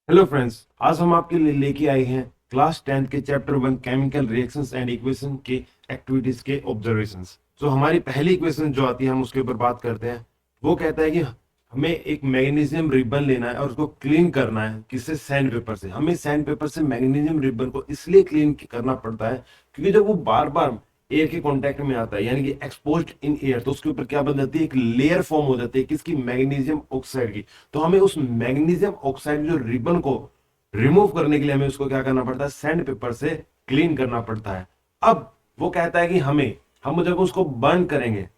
Hello friends, आज हम आपके लिए लेके आए हैं क्लास 10 के chapter 1 chemical reactions and equation के एक्टिविटीज के ऑब्जर्वेशंस। तो हमारी पहली इक्वेशन जो आती है हम उसके ऊपर बात करते हैं। वो कहता है कि हमें एक मैग्नीशियम रिबन लेना है और उसको क्लीन करना है। किससे? सैंड पेपर से। हमें सैंड पेपर से मैग्नीशियम रिबन को इसलिए क्लीन करना पड़ता है क्योंकि जब वो बार बार एयर के कांटेक्ट में आता है यानी कि एक्सपोज्ड इन एयर, तो उसके ऊपर क्या बन जाती है? एक लेयर फॉर्म हो जाती है। किसकी? मैग्नीशियम ऑक्साइड की। तो हमें उस मैग्नीशियम ऑक्साइड जो रिबन को रिमूव करने के लिए हमें उसको क्या करना पड़ता है? सैंड पेपर से क्लीन करना पड़ता है। अब वो कहता है कि हम जब उसको बर्न करेंगे।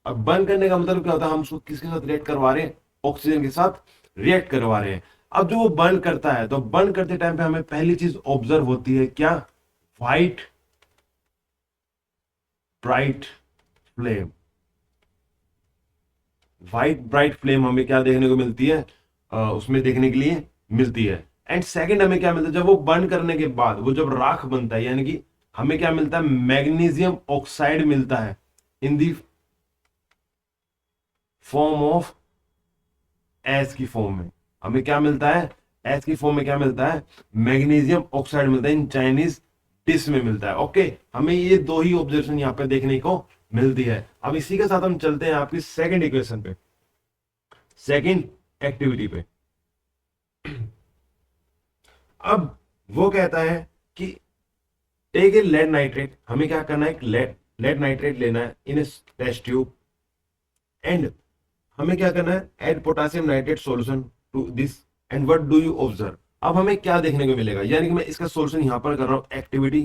अब बर्न करने का मतलब क्या होता है? हम उसको किसके साथ रिएक्ट करवा रहे हैं? ऑक्सीजन के साथ रिएक्ट करवा रहे हैं। अब जो वो बर्न करता है तो बर्न करते टाइम पे हमें पहली चीज ऑब्जर्व होती है क्या? White bright flame. White bright flame हमें क्या देखने को मिलती है? उसमें देखने के लिए मिलती है। एंड सेकंड हमें क्या मिलता है? जब वो बर्न करने के बाद वो जब राख बनता है यानी कि हमें क्या मिलता है? मैग्नीशियम ऑक्साइड मिलता है in the form of S की फॉर्म में। हमें क्या मिलता है? एस की फॉर्म में क्या मिलता है? मैग्नीशियम ऑक्साइड मिलता है। इन चाइनीज डिश में मिलता है। ओके, हमें ये दो ही ऑब्जर्वेशन यहाँ पे देखने को मिलती है। अब इसी के साथ हम चलते हैं आपकी सेकंड इक्वेशन पे, सेकंड एक्टिविटी पे। अब वो कहता है कि टेक ए लेड नाइट्रेट। हमें क्या करना है? एक लेड नाइट्रेट लेना है इन टेस्ट ट्यूब। एंड हमें क्या करना है? Add potassium nitrate solution to this. And what do you observe? अब हमें क्या देखने को मिलेगा? यानी कि मैं इसका सॉल्यूशन यहां पर कर रहा हूं, एक्टिविटी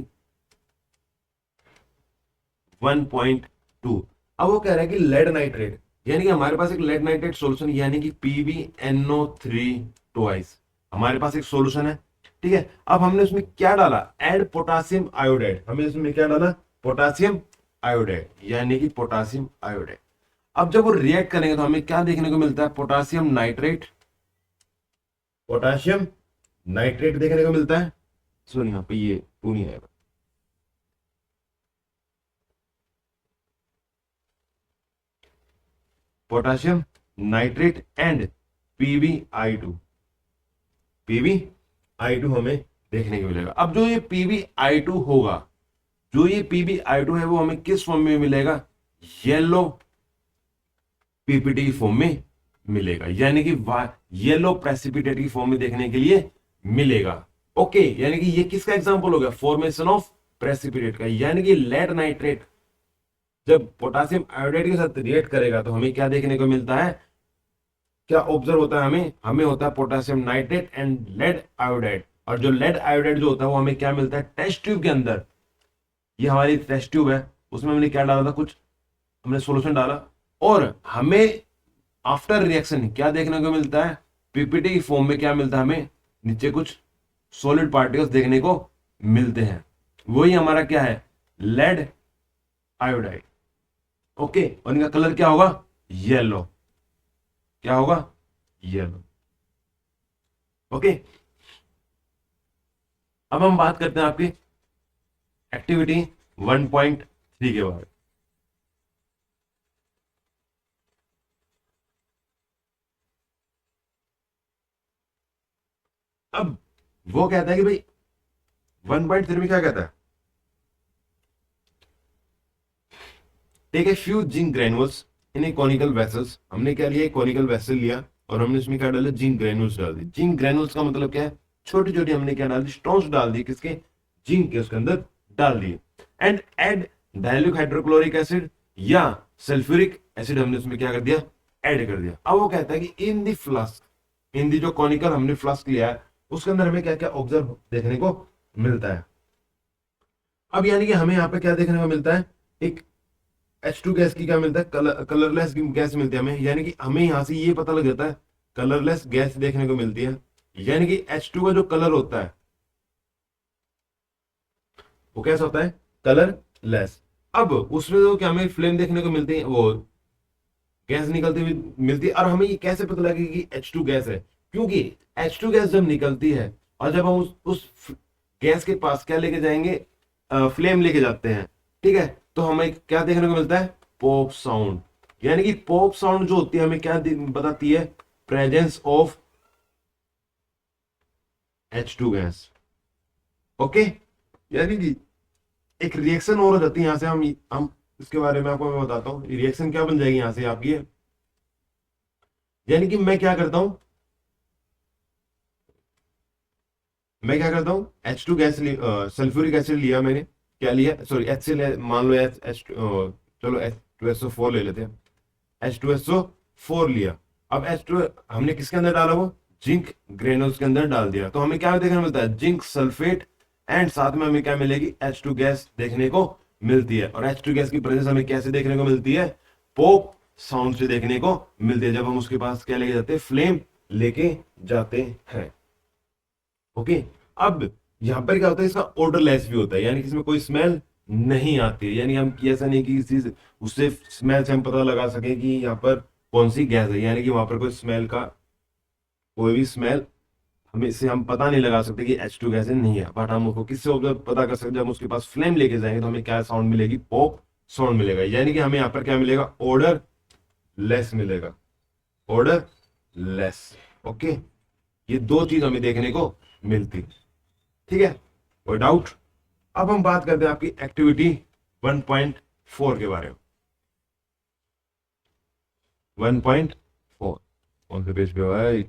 1.2। अब वो कह रहा है कि लेड नाइट्रेट यानी कि हमारे पास एक लेड नाइट्रेट सॉल्यूशन यानी कि PbNO3 ट्वाइस हमारे पास एक सॉल्यूशन है। ठीक है, अब हमने उसमें क्या डाला? Add potassium iodide. हमने इसमें क्या डाला? पोटेशियम आयोडाइड यानी कि पोटेशियम आयोडाइड। अब जब वो रिएक्ट करेंगे तो हमें क्या देखने को मिलता है? पोटेशियम नाइट्रेट, पोटेशियम नाइट्रेट देखने को मिलता है। सुन, यहाँ पे ये टू नहीं आएगा। Potassium nitrate and PbI2। PbI2 हमें देखने को मिलेगा। अब जो ये PbI2 होगा, जो ये PbI2 है वो हमें किस फॉर्म में मिलेगा? येलो पीपीटी फॉर्म में मिलेगा यानी कि येलो प्रेसिपिटेट की फॉर्म में देखने के लिए मिलेगा। ओके, यानी कि ये किसका एग्जांपल हो गया? फॉर्मेशन ऑफ प्रेसिपिटेट का। यानी कि लेड नाइट्रेट जब पोटेशियम आयोडाइड के साथ रिएक्ट करेगा तो हमें क्या देखने को मिलता है? क्या ऑब्जर्व होता है? हमें होता है potassium nitrate and lead iodide. और जो लेड आयोडाइड जो होता है वो हमें क्या मिलता है? टेस्ट ट्यूब के अंदर। ये हमारी टेस्ट ट्यूब है, उसमें हमने क्या डाला था? कुछ हमने सोल्यूशन डाला और हमें आफ्टर रिएक्शन क्या देखने को मिलता है? पीपीटी की फॉर्म में क्या मिलता है हमें? नीचे कुछ सॉलिड पार्टिकल्स देखने को मिलते हैं। वही हमारा क्या है? Lead iodide. ओके, और इनका कलर क्या होगा? येलो। क्या होगा? येलो। ओके, अब हम बात करते हैं आपकी एक्टिविटी 1.3 के बारे में। अब वो कहता है कि भाई 1.3 में क्या कहता है? Take a few zinc granules in a conical vessels. हमने क्या लिया? कॉनिकल वेसल लिया और हमने उसमें क्या डाला? जिंक ग्रेनुल्स डाल दी। जिंक ग्रेनुल्स का मतलब क्या है? छोटी छोटी हमने क्या डाल दी? स्टोन्स डाल दी। किसके? जिंक के उसके अंदर डाल दिए। And add dilute hydrochloric acid या सल्फ्यूरिक एसिड हमने उसमें क्या कर दिया? ऐड कर दिया। अब वो कहता है कि इन दी फ्लास्क, इन दी जो कॉनिकल हमने फ्लास्क लिया है उसके अंदर हमें क्या क्या ऑब्जर्व देखने को मिलता है। अब यानी कि हमें यहाँ पे क्या देखने को मिलता है? एक H2 गैस की क्या मिलता है? कलरलेस गैस मिलती है हमें। यानी कि हमें यहां से ये पता लग जाता है कलरलेस गैस देखने को मिलती है। यानी कि H2 का जो कलर होता है वो कैसा होता है? कलरलेस। अब उसमें तो क्या हमें फ्लेम देखने को मिलती है, वो गैस निकलती हुई मिलती है। और हमें ये कैसे पता लगेगा कि H2 गैस है? क्योंकि H2 गैस जब निकलती है और जब हम उस गैस के पास क्या लेके जाएंगे? फ्लेम लेके जाते हैं। ठीक है, तो हमें क्या देखने को मिलता है? Pop sound. यानी कि पॉप साउंड जो होती है हमें क्या बताती है? Presence of H2 gas. Okay, यानी कि एक रिएक्शन और हो जाती है यहां से। हम इसके बारे में आपको मैं बताता हूँ रिएक्शन क्या बन जाएगी यहां से आपकी। यानी कि मैं क्या करता हूँ H2 गैस सल्फ्यूरिक एसिड लिया मैंने, क्या लिया, सॉरी एच से मान लो एच एच चलो H2SO4 ले लेते हैं। H2SO4 लिया। अब H2 हमने किसके अंदर डाला, वो जिंक ग्रेनुल्स के अंदर डाल दिया। तो हमें क्या देखने मिलता है, जिंक सल्फेट, एंड साथ में हमें क्या मिलेगी, H2 गैस देखने को मिलती है। और H2 गैस की प्रेजेंस हमें कैसे देखने को मिलती है, पॉप साउंड से देखने को मिलती है, जब हम उसके पास क्या लेके जाते हैं, फ्लेम लेके जाते हैं। ओके, अब यहां पर क्या होता है, इसका ऑर्डरलेस भी होता है, यानी कि इसमें कोई स्मेल नहीं आती है। यानी हम ऐसा नहीं कि किसी उससे स्मेल से हम पता लगा सके कि यहाँ पर कौन सी गैस है, यानी कि वहां पर कोई स्मेल का कोई भी स्मेल हमें इससे हम पता नहीं लगा सकते कि H2 गैस है, नहीं है। बट हम उसको किससे पता कर सकते, जब हम उसके पास फ्लेम लेके जाएंगे तो हमें क्या साउंड मिलेगी, पॉप साउंड मिलेगा। यानी कि हमें यहाँ पर क्या मिलेगा, ऑर्डर लेस मिलेगा, ऑर्डर लेस। ओके, ये दो चीज हमें देखने को मिलती, ठीक है, कोई डाउट। अब हम बात करते हैं आपकी एक्टिविटी 1.4 के बारे में। 1.4 कौन से पेज पे हुआ है,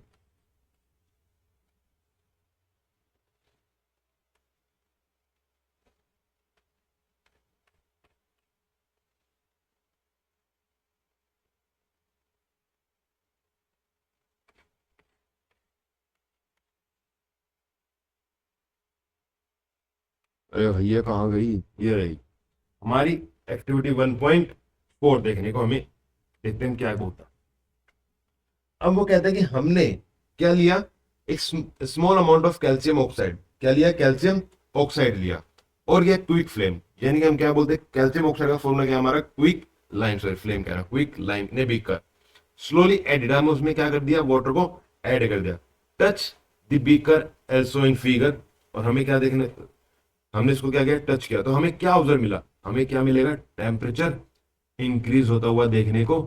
अरे भैया कहाँ गई, ये रही हमारी एक्टिविटी 1.4। देखने को हमें, देखते हैं क्या होता। अब वो कहता है कि हमने क्या लिया, एक small amount of calcium oxide, क्या लिया, कैल्शियम ऑक्साइड लिया, और ये क्विक फ्लेम, यानी कि हम क्या बोलते हैं, कैल्शियम ऑक्साइड का फॉर्मूला क्या हमारा, क्विक लाइम, सॉरी फ्लेम कह रहा, क्विक लाइम ने बीकर स्लोली एडेड, हम उसमें क्या कर दिया, वाटर को ऐड कर दिया। Touch the beaker also in figure, और हमें क्या देखने, हमने इसको क्या किया, टच किया, तो हमें क्या ऑब्जर्व मिला, हमें क्या मिलेगा, टेम्परेचर इंक्रीज होता हुआ देखने को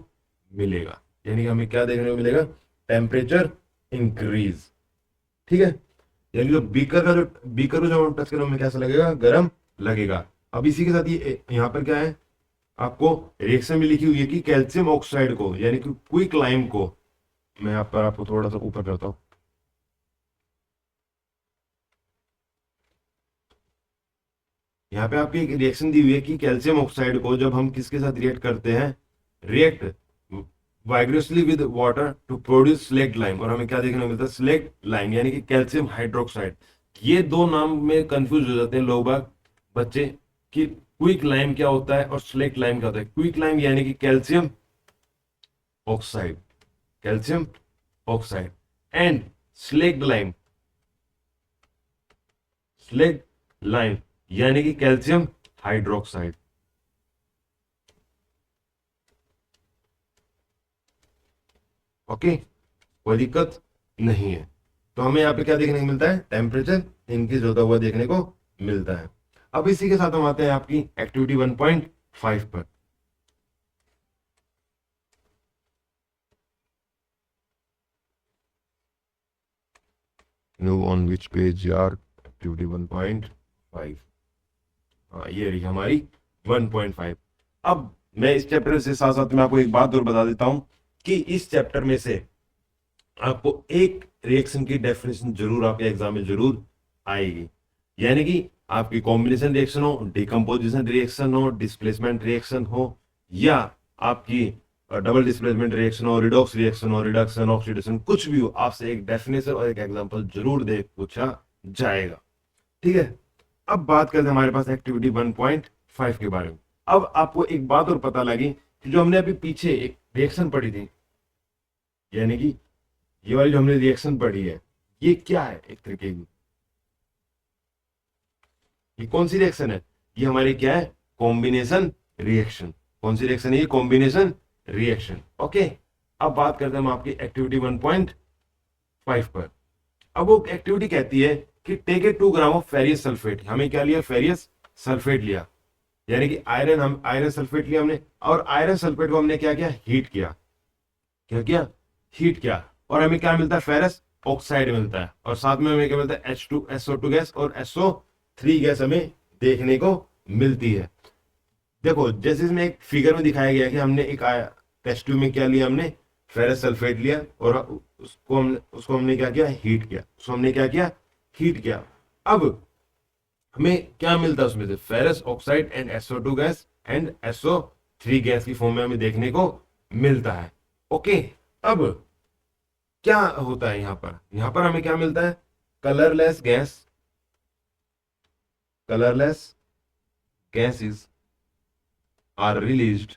मिलेगा। यानी कि हमें क्या देखने को मिलेगा, टेम्परेचर इंक्रीज, ठीक है। यानी जो बीकर को जब हम टच करें हमें कैसा लगेगा, गर्म लगेगा। अब इसी के साथ ये यहाँ पर क्या है, आपको रिएक्शन में लिखी हुई है कि कैल्शियम ऑक्साइड को, यानी कि क्विक लाइम को, मैं यहाँ पर आपको थोड़ा सा ऊपर करता हूँ, यहाँ पे आपकी एक रिएक्शन दी हुई है कि कैल्शियम ऑक्साइड को जब हम किसके साथ रिएक्ट करते हैं, react vigorously with water to produce slaked lime, और हमें क्या देखने को मिलता है, स्लेक्ट लाइम, यानी कि कैल्शियम हाइड्रोक्साइड। ये दो नाम में कंफ्यूज हो जाते हैं लोग बाग, बच्चे, कि क्विक लाइम क्या होता है और स्लेक्ट लाइम क्या होता है। क्विक लाइम यानी कि calcium oxide, calcium oxide, and slaked lime, slaked lime यानी कि कैल्शियम हाइड्रोक्साइड। ओके, कोई दिक्कत नहीं है। तो हमें यहाँ पे क्या देखने को मिलता है, टेम्परेचर इंक्रीज होता हुआ देखने को मिलता है। अब इसी के साथ हम आते हैं आपकी एक्टिविटी 1.5 पर। नो ऑन विच पेज यार, एक्टिविटी 1.5, हाँ ये रही हमारी 1.5। अब मैं इस चैप्टर से साथ साथ में आपको एक बात और बता देता हूं कि इस चैप्टर में से आपको एक रिएक्शन की डेफिनेशन जरूर आपके एग्जाम में जरूर आएगी। यानी कि आपकी कॉम्बिनेशन रिएक्शन हो, डिकम्पोजिशन रिएक्शन हो, डिस्प्लेसमेंट रिएक्शन हो, या आपकी डबल डिस्प्लेसमेंट रिएक्शन हो, रिडॉक्स रिएक्शन हो, रिडक्शन, ऑक्सीडेशन, कुछ भी हो, आपसे एक डेफिनेशन और एक एग्जांपल जरूर दे पूछा जाएगा, ठीक है। अब बात करते हैं हमारे पास एक्टिविटी 1.5 के बारे में। अब आपको एक बात और पता लगी कि जो हमने अभी पीछे एक रिएक्शन पढ़ी थी, यानी कि ये वाली जो हमने रिएक्शन पढ़ी है, ये क्या है, एक तरीके की ये कौन सी रिएक्शन है, ये हमारी क्या है, कॉम्बिनेशन रिएक्शन। कौन सी रिएक्शन है ये, कॉम्बिनेशन रिएक्शन। ओके, अब बात करते हैं हम आपकी एक्टिविटी 1.5 पर। अब वो एक्टिविटी कहती है कि take a 2 gram of ferrous sulphate, हमें क्या लिया, फेरियस सल्फेट लिया, यानी कि आयरन, हम आयरन सल्फेट लिया हमने, और आयरन सल्फेट को हमने क्या किया, हीट किया, क्या किया, हीट किया, और हमें क्या मिलता है, फेरस ऑक्साइड मिलता है, और साथ में हमें क्या मिलता है, SO2 गैस और SO3 गैस हमें देखने को मिलती है। देखो जैसे इसमें एक फिगर में दिखाया गया कि हमने एक टेस्ट ट्यूब में क्या लिया, हमने फेरस सल्फेट लिया और उसको हमने क्या किया, हीट किया, उसको हमने क्या किया, हीट किया। अब हमें क्या मिलता है उसमें से, ferrous oxide and SO2 gas and SO3 gas की फॉर्म में हमें देखने को मिलता है। ओके, अब क्या होता है यहाँ पर हमें क्या मिलता है, colourless gas, colourless gases are released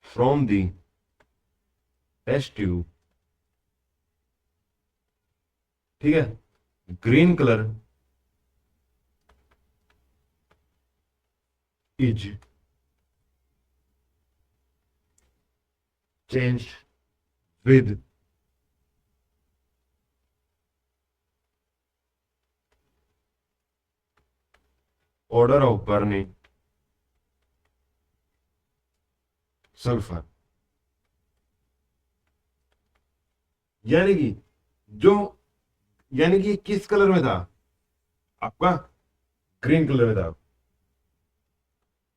from the test tube, ठीक है, green colour is changed with order of burning sulphur. यानी कि जो, यानी कि किस कलर में था आपका, ग्रीन कलर में था।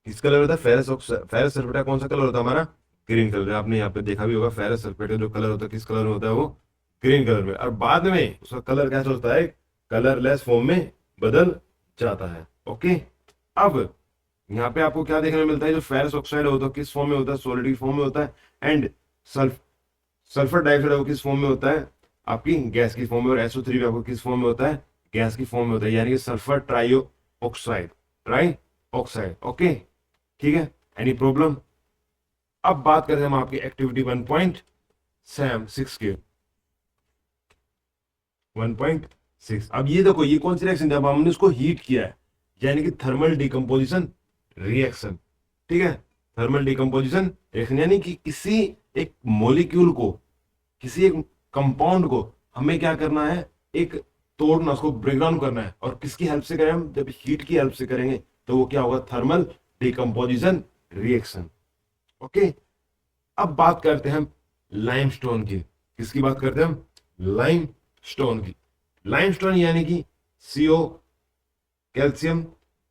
किस कलर में था, फेरस सल्फेट का कौन सा कलर होता है हमारा, ग्रीन कलर। आपने यहाँ पे देखा भी होगा फेरस सल्फेट का जो कलर होता है किस कलर में होता है, वो ग्रीन कलर में। और बाद में उसका कलर कैसा होता है, कलरलेस फॉर्म में बदल जाता है। ओके, अब यहाँ पे आपको क्या देखने को मिलता है, जो फेरस ऑक्साइड होता है किस फॉर्म में होता है, सॉलिड फॉर्म में होता है, एंड सल्फर डाइऑक्साइड आपको किस फॉर्म में होता है, आपकी गैस की फॉर्म में, और SO3 भी आपको किस फॉर्म में होता है, गैस की फॉर्म में होता है, यानी कि सल्फर ट्राई ऑक्साइड। ओके, ठीक है, एनी प्रॉब्लम। अब बात करते हैं हम आपकी एक्टिविटी 1.6 के 1.6। अब ये देखो ये कौन सी रिएक्शन है, अब हमने उसको हीट किया है, यानी कि थर्मल डिकम्पोजिशन रिएक्शन। ठीक है, थर्मल डिकम्पोजिशन रिएक्शन यानी कि किसी एक मॉलिक्यूल को, किसी एक कंपाउंड को हमें क्या करना है, एक तोड़ना, उसको ब्रेक डाउन करना है। और किसकी हेल्प से करें हम, जब हीट की हेल्प से करेंगे तो वो क्या होगा, थर्मल डिकम्पोजिशन रिएक्शन। ओके, अब बात करते हैं हम लाइमस्टोन की। किसकी बात करते हैं हम, लाइमस्टोन की। लाइमस्टोन यानी कि CO calcium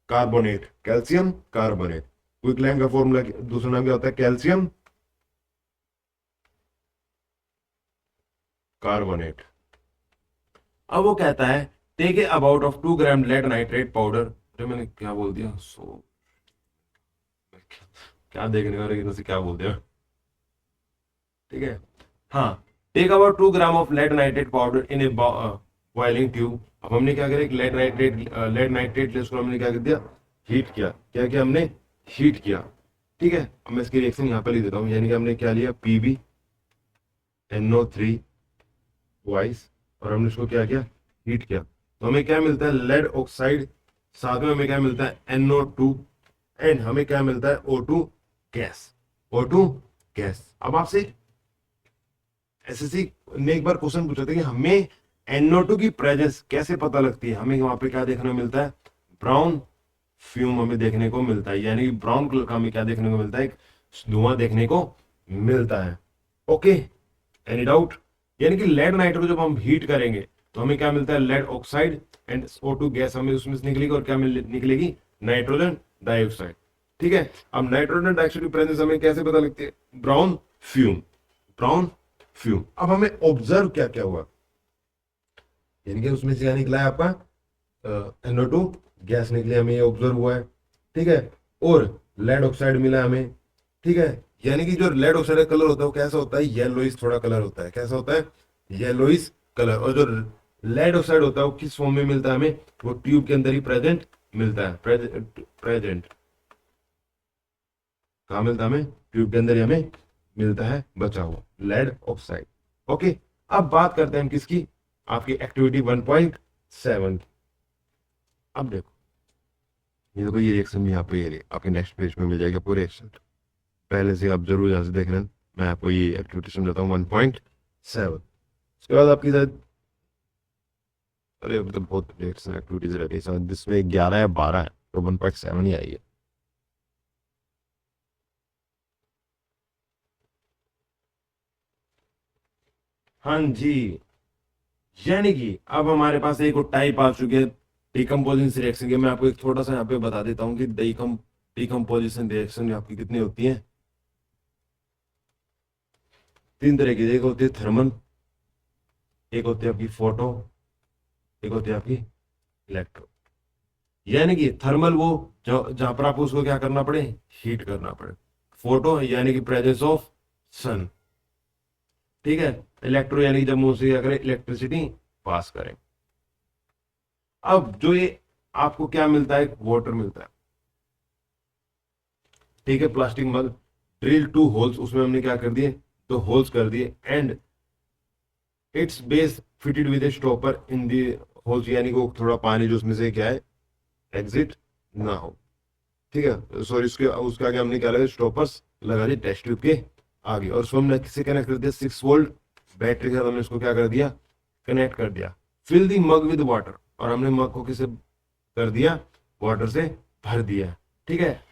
carbonate, calcium carbonate. Quicklime का फॉर्मूला दूसरा नाम क्या होता है, कैल्शियम कार्बोनेट। अब वो कहता है take a about of 2 gram lead nitrate powder. तो मैंने क्या बोल दिया, क्या देखने वाले इधर से क्या बोल दिया, ठीक है। हाँ, take about 2 gram of lead nitrate powder in a boiling tube. अब हमने क्या करें, लेड नाइट्रेट उसको हमने क्या कर दिया, हीट किया। क्या किया हमने, हीट किया। ठीक है, अब मैं इसकी रिएक्शन यहाँ पे लिख देता हूँ, यानी कि हमने क्या लिया, PbNO3 वाइस, और हमने इसको क्या किया, हीट किया। तो हमें क्या मिलता है, लेड ऑक्साइड, साथ में हमें क्या मिलता है, NO2, एंड हमें क्या मिलता है, O2 गैस, O2 गैस। अब आपसे SSC ने एक बार क्वेश्चन पूछा था कि हमें NO2 की प्रेजेंस कैसे पता लगती है। हमें वहां पे क्या देखने को मिलता है, ब्राउन फ्यूम हमें देखने को मिलता है, यानी कि ब्राउन कलर का हमें क्या देखने को मिलता है, एक धुआं देखने को मिलता है। Okay, any doubt. यानी कि लेड नाइट्रो जब हम हीट करेंगे तो हमें क्या मिलता है, lead oxide and O2 gas हमें उसमें से निकलेगी, और क्या निकलेगी, नाइट्रोजन डाइऑक्साइड। ठीक है, अब नाइट्रोजन डाइऑक्साइड की प्रेजेंस हमें कैसे पता लगती है, ब्राउन फ्यूम, ब्राउन फ्यूम। अब हमें ऑब्जर्व क्या क्या हुआ, यानी कि उसमें से क्या निकला है आपका, NO2 गैस निकली, हमें ये ऑब्जर्व हुआ है। ठीक है, और लेड ऑक्साइड मिला हमें। ठीक है, यानी कि जो लेड ऑक्साइड का कलर होता है वो कैसा होता है, येलोइश थोड़ा कलर होता है। कैसा होता है, येलोइश कलर। और जो लेड ऑक्साइड होता है वो किस फॉर्म में मिलता है हमें, वो ट्यूब के अंदर ही प्रेजेंट मिलता है। प्रेजेंट कहाँ मिलता है हमें, ट्यूब के अंदर ही हमें मिलता है बचा हुआ लेड ऑक्साइड। ओके, अब बात करते हैं हम किसकी, आपकी एक्टिविटी 1.7 की। अब देखो ये देखो, ये रिएक्शन भी यहाँ पे ये आपके नेक्स्ट पेज में मिल जाएगा पूरे रिएक्शन, पहले से आप जरूर यहाँ से देख लें। मैं आपको ये एक्टिविटी समझाता हूँ 1.7। उसके बाद आपकी शायद, अरे मतलब बहुत एक्टिविटीज रहती है, जिसमें 11 या 12 है, तो 1.7 ही आई है। हाँ जी, यानी कि अब हमारे पास एक और टाइप आ चुकी है डिकम्पोजिशन रिएक्शन की। मैं आपको एक थोड़ा सा यहाँ पे बता देता हूँ कि डिकम्पोजिशन रिएक्शन आपकी कितनी होती है। तीन तरह की, एक होती है थर्मल, एक होती है आपकी फोटो, एक होती है आपकी इलेक्ट्रो। यानी कि थर्मल वो जहां पर आपको उसको क्या करना पड़े, हीट करना पड़े। फोटो यानी कि प्रेजेंस ऑफ सन, ठीक है। इलेक्ट्रो यानी कि जब मुंह से क्या करें, इलेक्ट्रिसिटी पास करें। अब जो ये आपको क्या मिलता है, वाटर मिलता है, ठीक है। Plastic mug, drill two holes, उसमें हमने क्या कर दिए, तो होल्स कर दिए, and its base fitted with a stopper in the holes, यानी कि वो थोड़ा पानी जो उसमें से क्या है एग्जिट ना हो, ठीक है। सॉरी, उसके उसके आगे हमने क्या लगा, स्टॉपर्स लगा दिए टेस्ट ट्यूब के आगे, और उसको हमने किससे कनेक्ट कर दिया, 6 वोल्ट बैटरी के साथ हमने इसको क्या कर दिया, कनेक्ट कर दिया। Fill the mug with water, और हमने मग को किसे कर दिया, वाटर से भर दिया, ठीक है।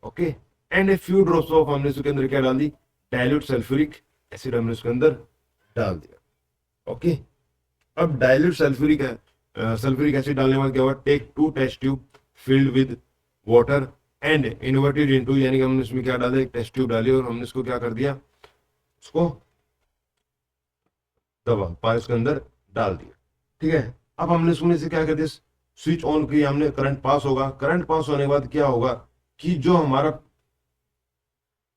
Okay, and a few drops of, हमने उसके अंदर क्या डाल दी, डाइल्यूट सल्फ्यूरिक एसिड हमने उसके अंदर डाल दिया। ओके, अब डाइल्यूट सल्फ्यूरिक एसिड डालने के बाद क्या हुआ, take 2 test tube filled with water and inverted into, यानी कि हमने इसमें क्या डाला, एक टेस्ट ट्यूब डाली और हमने इसको क्या कर दिया, उसको दबा पाए उसके अंदर डाल दिया, ठीक है। अब हमने इसमें से क्या कर दिया, स्विच ऑन किया हमने, करंट पास होगा। करंट पास होने के बाद क्या होगा कि जो हमारा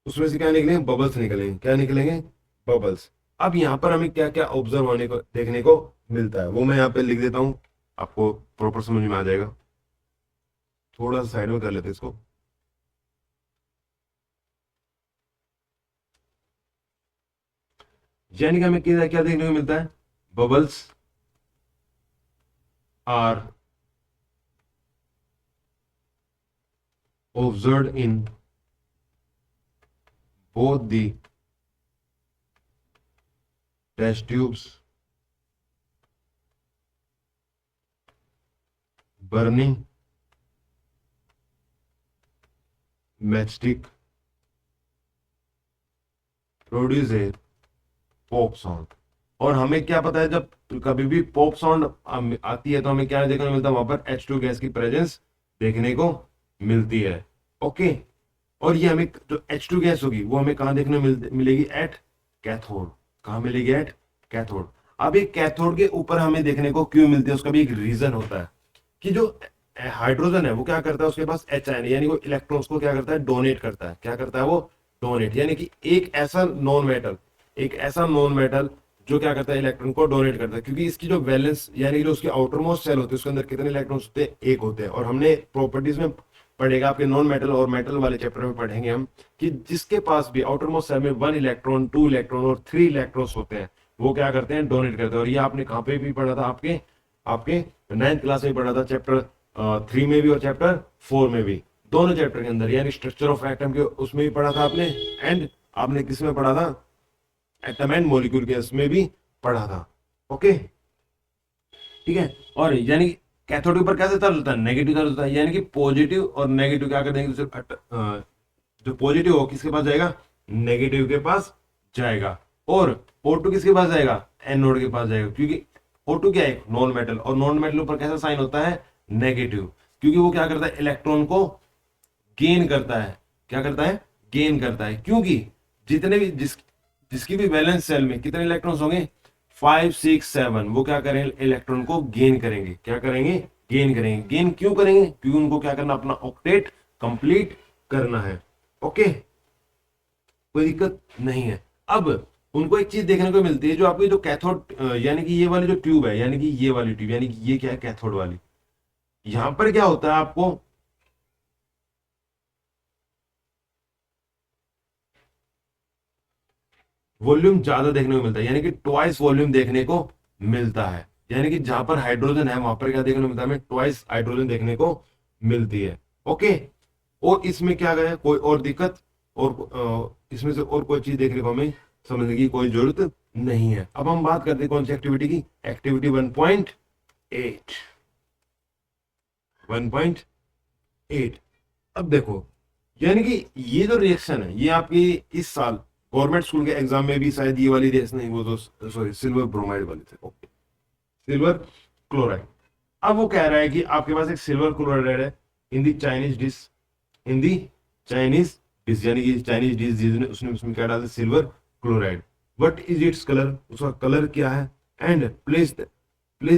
उसमें से क्या निकलेंगे, बबल्स निकलेंगे। क्या निकलेंगे, बबल्स। अब यहाँ पर हमें क्या क्या ऑब्जर्व होने को देखने को मिलता है, वो मैं यहाँ पे लिख देता हूँ, आपको प्रॉपर समझ में आ जाएगा। थोड़ा सा साइड में कर लेते हैं इसको। यानी कि हमें क्या क्या देखने को मिलता है, bubbles are observed in both the test tubes, burning matchstick produce a pop sound। और हमें क्या पता है, जब कभी भी पॉप साउंड आती है तो हमें क्या देखने को मिलता है, वहां पर H2 गैस की प्रेजेंस देखने को मिलती है। ओके, और ये हमें जो H2 गैस होगी वो हमें कहाँ देखने मिलेगी, एट कैथोड। कहाँ मिलेगी, एट कैथोड। अब ये कैथोड के ऊपर हमें देखने को क्यों मिलती है, उसका भी एक रीजन होता है कि जो हाइड्रोजन है वो क्या करता है, उसके पास एच आयन, यानी वो इलेक्ट्रॉन्स को क्या करता है, डोनेट करता है। क्या करता है वो, डोनेट, यानी कि एक ऐसा नॉन मेटल जो क्या करता है, इलेक्ट्रॉन को डोनेट करता है। क्योंकि इसकी जो वैलेंस यानी जो उसकी आउटर मोस्ट सेल होती है उसके अंदर कितने इलेक्ट्रॉन्स होते हैं, एक होते हैं। और हमने प्रॉपर्टीज में पढ़ेगा, आपके नॉन मेटल और मेटल वाले चैप्टर में पढ़ेंगे हम, कि जिसके पास भी आउटर मोस्ट सेल में 1 इलेक्ट्रॉन, 2 इलेक्ट्रॉन और 3 इलेक्ट्रॉन्स होते हैं, वो क्या करते हैं, डोनेट करते हैं। और ये आपने कहाँ पे भी पढ़ा था, आपके आपके 9th क्लास में पढ़ा था, चैप्टर 3 में भी और चैप्टर 4 में भी, दोनों चैप्टर के अंदर। यानी स्ट्रक्चर ऑफ एटम के उसमें भी पढ़ा था आपने, एंड आपने किस में पढ़ा था, एटम एंड मॉलिक्यूल के इसमें भी पढ़ा था। ओके, ठीक है। और यानी कैथोड के ऊपर कैसे चार्ज होता है, नेगेटिव चार्ज होता है। यानी कि पॉजिटिव और नेगेटिव क्या कर देंगे, जो पॉजिटिव हो किसके पास जाएगा, नेगेटिव के पास जाएगा। और O2 किसके पास जाएगा, एनोड के पास जाएगा। क्योंकि O2 क्या है, नॉन मेटल, और नॉन मेटल ऊपर कैसा साइन होता है, नेगेटिव। क्योंकि वो क्या करता है, इलेक्ट्रॉन को गेन करता है। क्या करता है, गेन करता है। क्योंकि जितने भी जिसकी भी वैलेंस सेल में कितने इलेक्ट्रॉन्स होंगे, 5 6 7, वो क्या करेंगे, इलेक्ट्रॉन को गेन करेंगे। क्या करेंगे, गेन करेंगे। गेन क्यों करेंगे, क्योंकि उनको क्या करना, अपना ऑक्टेट कंप्लीट करना है। ओके, कोई दिक्कत नहीं है। अब उनको एक चीज देखने को मिलती है, जो आपकी जो कैथोड यानी कि ये वाली जो ट्यूब है, यानी कि ये वाली ट्यूब, यानी कि ये क्या है, कैथोड वाली। यहां पर क्या होता है, आपको वॉल्यूम ज्यादा देखने को मिलता है, यानी कि ट्वाइस वॉल्यूम देखने को मिलता है। यानी कि जहां पर हाइड्रोजन है वहां पर क्या देखने को मिलता है, हमें ट्वाइस हाइड्रोजन देखने को मिलती है। ओके, और इसमें क्या गया, कोई और दिक्कत और इसमें से और कोई चीज देखने को हमें समझने की कोई जरूरत नहीं है। अब हम बात करते हैं कौन सी एक्टिविटी की, एक्टिविटी 1.8। 1.8। अब देखो, यानी कि ये जो रिएक्शन है ये आपकी इस साल गवर्नमेंट स्कूल के एग्जाम में भी शायद ये वाली रेस नहीं, वो तो सॉरी सिल्वर ब्रोमाइड वाली थे। Okay, silver chloride. अब वो कह रहा है कि आपके पास एक सिल्वर क्लोराइड है in the Chinese dish, in the Chinese dish, यानी कि चाइनीज डिश जिसने उसने उसमें क्या डाला, silver chloride. What is its colour, उसका कलर क्या है, and place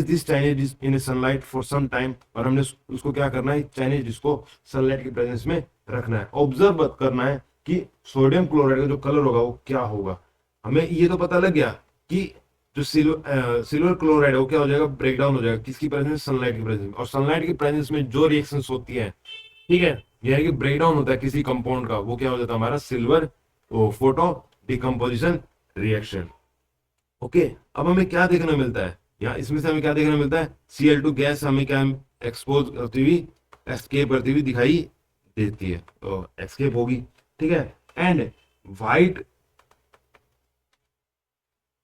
this Chinese dish in sunlight for some time, और हमने उसको क्या करना है, चाइनीज डिश को सनलाइट की प्रेजेंस में रखना है, ऑब्जर्व करना है कि सोडियम क्लोराइड का जो कलर होगा वो क्या होगा। हमें ये तो पता लग गया कि जो सिल्वर क्लोराइड है वो क्या हो जाएगा, ब्रेक डाउन हो जाएगा, किसकी प्रेजेंस, सनलाइट की प्रेजेंस में। और सनलाइट की प्रेजेंस में जो रिएक्शंस होती है, ठीक है, यह है कि ब्रेक डाउन होता है किसी कंपाउंड का, वो क्या हो जाता है हमारा silver photo decomposition reaction. Okay, अब हमें क्या देखने मिलता है यहाँ, इसमें से हमें क्या देखने मिलता है, Cl2 गैस हमें क्या एक्सपोज करती हुई, एस्केप करती हुई दिखाई देती है, तो एस्केप होगी, ठीक है। एंड व्हाइट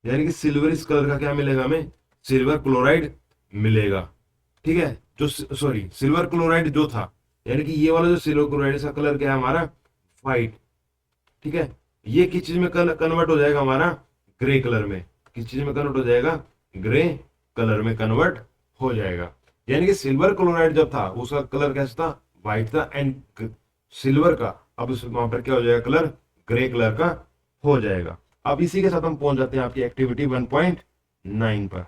यानी कि सिल्वरिश कलर का क्या मिलेगा हमें, सिल्वर क्लोराइड मिलेगा, ठीक है। जो सॉरी सिल्वर क्लोराइड जो था, यानी कि ये वाला जो सिल्वर क्लोराइड, इसका कलर क्या है हमारा, व्हाइट, ठीक है। ये किस चीज में कन्वर्ट हो जाएगा हमारा, ग्रे कलर में, किस चीज में कन्वर्ट हो जाएगा, ग्रे कलर में कन्वर्ट हो जाएगा। यानी कि सिल्वर क्लोराइड जब था उसका कलर कैसा था, व्हाइट था, एंड सिल्वर का अब वहां पर क्या हो जाएगा, कलर ग्रे कलर का हो जाएगा। अब इसी के साथ हम पहुंच जाते हैं आपकी एक्टिविटी 1.9 पर।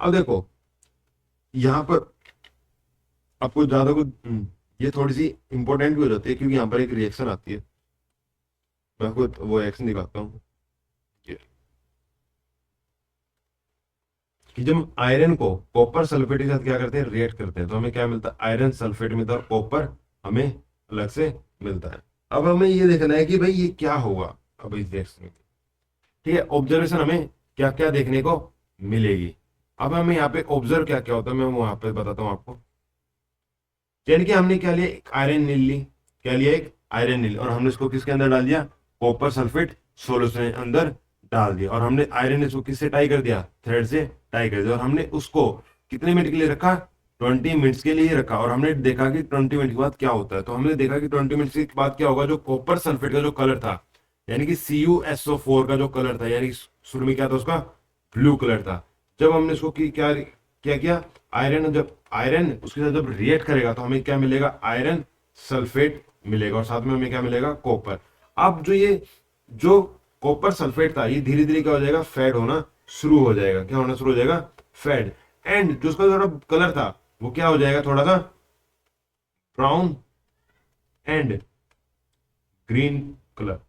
अब देखो यहां पर आपको ज्यादा कुछ ये थोड़ी सी इंपॉर्टेंट भी हो जाती है, क्योंकि यहाँ पर एक रिएक्शन आती है, मैं आपको वो रिएक्शन दिखाता हूँ कि जब आयरन को कॉपर सल्फेट के साथ क्या करते हैं, रिएक्ट करते हैं, तो हमें क्या मिलता है, आयरन सल्फेट मिलता है और कॉपर हमें अलग से मिलता है। अब हमें ये देखना है कि भाई ये क्या होगा अब इस रिएक्शन में, ठीक है। ऑब्जर्वेशन हमें क्या क्या देखने को मिलेगी। अब हमें यहाँ पे ऑब्जर्व क्या क्या होता है, मैं वहां पे बताता हूँ आपको। यानी कि हमने क्या लिया, एक आयरन नील ली, क्या लिया, एक आयरन नील, और हमने इसको किसके अंदर डाल दिया, कॉपर सल्फेट सोल्यूशन के अंदर डाल दिया, और हमने आयरन इसको किससे टाई कर दिया, थ्रेड से टाई कर दिया, और हमने उसको कितने मिनट के लिए रखा, 20 मिनट्स के लिए रखा। और हमने देखा कि 20 मिनट के बाद क्या होता है, तो हमने देखा कि 20 मिनट्स के बाद क्या होगा, जो कॉपर सल्फेट का जो कलर था, यानी कि CuSO4 का जो कलर था, यानी शुरू में क्या था उसका, ब्लू कलर था। जब हमने इसको क्या क्या किया, आयरन, जब आयरन उसके साथ जब रिएक्ट करेगा तो हमें क्या मिलेगा, आयरन सल्फेट मिलेगा, और साथ में हमें क्या मिलेगा, कॉपर। अब जो ये जो कॉपर सल्फेट था ये धीरे धीरे क्या हो जाएगा, फेड होना शुरू हो जाएगा, क्या होना शुरू हो जाएगा, फेड। एंड जो उसका थोड़ा कलर था वो क्या हो जाएगा, थोड़ा सा ब्राउन एंड ग्रीन कलर,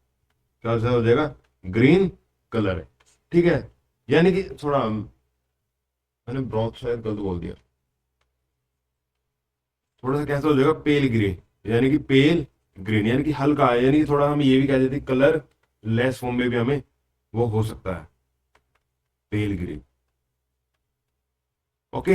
क्या हो जाएगा, ग्रीन कलर है, ठीक है। यानी कि थोड़ा मैंने ब्राउन शायद गलत बोल दिया, थोड़ा सा कैसा हो जाएगा, पेल ग्रीन, यानी कि पेल ग्रीन, यानी कि हल्का है, यानी कि थोड़ा हम ये भी कह देते हैं कलर लेस फॉर्म में भी हमें वो हो सकता है, पेल ग्रीन। Okay,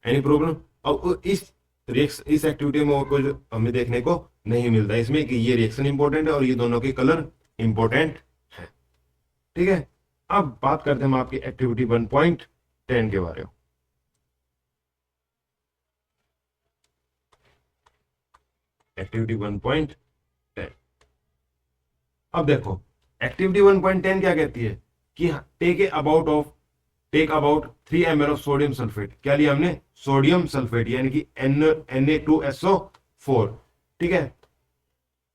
any problem. अब इस एक्टिविटी में और कुछ हमें देखने को नहीं मिलता इसमें, कि ये रिएक्शन इंपॉर्टेंट है और ये दोनों के कलर इंपॉर्टेंट है, ठीक है। अब बात करते हैं हम आपकी एक्टिविटी 1.10 के बारे में। एक्टिविटी 1.10, अब देखो एक्टिविटी 1.10 क्या कहती है कि take about 3 ml of sodium sulphate. क्या लिया हमने, सोडियम सल्फेट, यानी कि Na2SO4, ठीक है।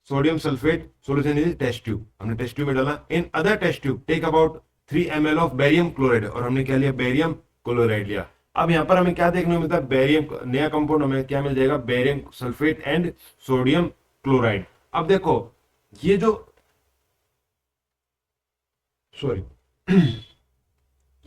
Sodium sulphate solution is test tube, हमने टेस्ट ट्यूब में डाला। In other test tube take about 3 ml of barium chloride, और हमने क्या लिया, बेरियम क्लोराइड लिया। अब यहाँ पर हमें क्या देखने को मिलता है, बेरियम नया कंपाउंड हमें क्या मिल जाएगा, barium sulphate and sodium chloride. अब देखो ये जो सॉरी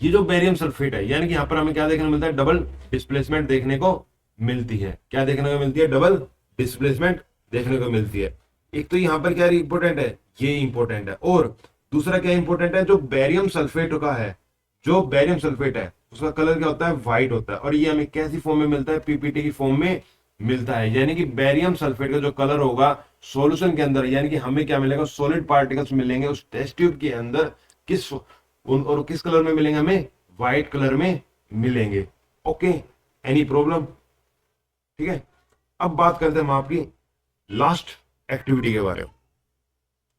ये जो बेरियम सल्फेट है, यानी कि यहाँ पर हमें क्या देखने को मिलता है, डबल डिस्प्लेसमेंट देखने को मिलती है। क्या देखने को मिलती है, डबल डिस्प्लेसमेंट देखने को मिलती है। एक तो यहाँ पर क्या इंपॉर्टेंट है, ये इंपॉर्टेंट है, और दूसरा क्या इंपॉर्टेंट है, जो बेरियम सल्फेट का है, जो बेरियम सल्फेट है उसका कलर क्या होता है, व्हाइट होता है, और ये हमें कैसी फॉर्म में मिलता है, पीपीटी की फॉर्म में मिलता है। यानी कि बेरियम सल्फेट का जो कलर होगा सॉल्यूशन के अंदर, यानी कि हमें क्या मिलेगा, सॉलिड पार्टिकल्स मिलेंगे उस टेस्ट ट्यूब के अंदर, और किस कलर में मिलेंगे, हमें व्हाइट कलर में मिलेंगे। Okay, any problem? ठीक है, अब बात करते हैं हम आपकी लास्ट एक्टिविटी के बारे में।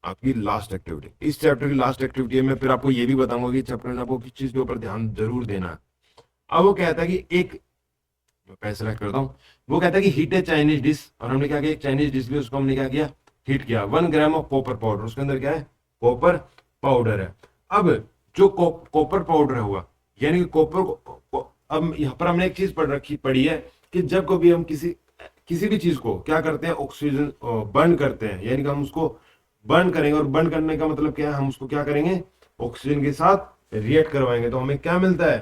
आपकी लास्ट एक्टिविटी, इस चैप्टर की लास्ट एक्टिविटी में फिर आपको ये भी बताऊंगा कि चैप्टर में आपको किस चीज के ऊपर ध्यान जरूर देना है। अब वो कहता है कि एक, मैं सेलेक्ट करता हूँ, वो कहता है कि हीट ए चाइनीज डिश, और हमने क्या किया, एक चाइनीज डिश भी उसको हमने क्या किया, हीट किया। 1 ग्राम ऑफ कॉपर पाउडर, उसके अंदर क्या है, कॉपर पाउडर है। अब जो कॉपर पाउडर हुआ, यानी कि कॉपर अब यहाँ पर हमने एक चीज पढ़ी है कि जब कभी हम किसी भी चीज को क्या करते हैं, ऑक्सीजन बर्न करते हैं, यानी कि हम उसको बर्न करेंगे, और बर्न करने का मतलब क्या है, हम उसको क्या करेंगे, ऑक्सीजन के साथ रिएक्ट करवाएंगे, तो हमें क्या मिलता है,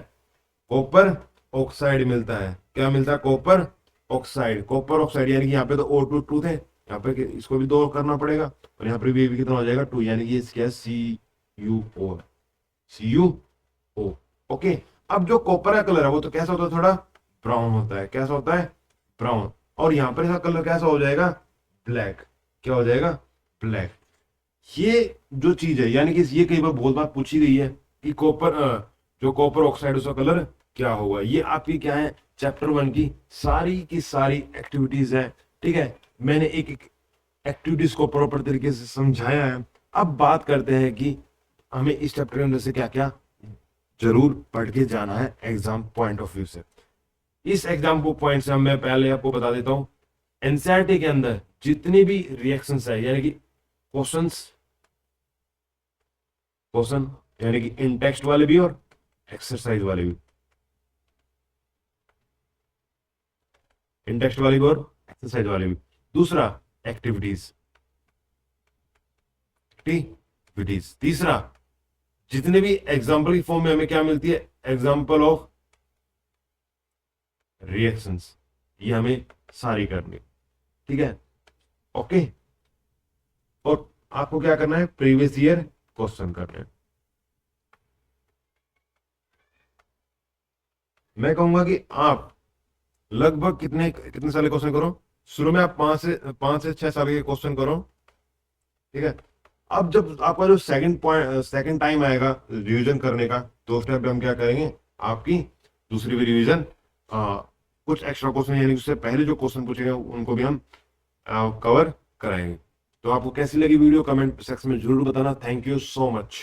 कॉपर ऑक्साइड मिलता है। क्या मिलता है, कॉपर ऑक्साइड। कॉपर ऑक्साइड यानी कि यहाँ पे तो O2 2 थे, यहाँ पे इसको भी 2 करना पड़ेगा, और यहाँ पे भी कितना हो जाएगा, 2, यानी कि क्या है, CuO। ओके, अब जो कॉपर का कलर है वो तो कैसा होता है, थोड़ा ब्राउन होता है। कैसा होता है, ब्राउन। और यहाँ पर इसका कलर कैसा हो जाएगा, ब्लैक। क्या हो जाएगा, ब्लैक। ये जो चीज है, यानी कि ये कई बार बहुत बार पूछी गई है कि कॉपर, जो कॉपर ऑक्साइड उसका कलर क्या होगा। ये आपकी क्या है, चैप्टर 1 की सारी एक्टिविटीज है। ठीक है, मैंने एक एक एक्टिविटीज को प्रॉपर तरीके से समझाया है। अब बात करते हैं कि हमें इस चैप्टर के अंदर से क्या क्या जरूर पढ़ के जाना है एग्जाम पॉइंट ऑफ व्यू से। इस एग्जाम को पॉइंट से मैं पहले आपको बता देता हूं, एनसीईआरटी के अंदर जितनी भी रिएक्शंस है, यानी कि क्वेश्चन यानी कि इन टेक्स्ट वाले भी और एक्सरसाइज वाले भी, इन टेक्स्ट वाले भी और एक्सरसाइज वाले भी। दूसरा, एक्टिविटीज। तीसरा, जितने भी एग्जाम्पल की फॉर्म में हमें क्या मिलती है, एग्जाम्पल ऑफ रिएक्शंस, ये हमें सारी करनी। ठीक है, ओके। और आपको क्या करना है, प्रीवियस ईयर क्वेश्चन करने हैं। मैं कहूंगा कि आप लगभग कितने साल के क्वेश्चन करो, शुरू में आप 5 से 6 साल के क्वेश्चन करो। ठीक है, अब जब आपका जो सेकंड टाइम आएगा रिवीजन करने का, तो उस टाइम पे हम क्या करेंगे, आपकी दूसरी भी रिवीजन, कुछ एक्स्ट्रा क्वेश्चन, यानी उससे पहले जो क्वेश्चन पूछेंगे उनको भी हम कवर कराएंगे। तो आपको कैसी लगी वीडियो, कमेंट सेक्शन में जरूर बताना। Thank you so much.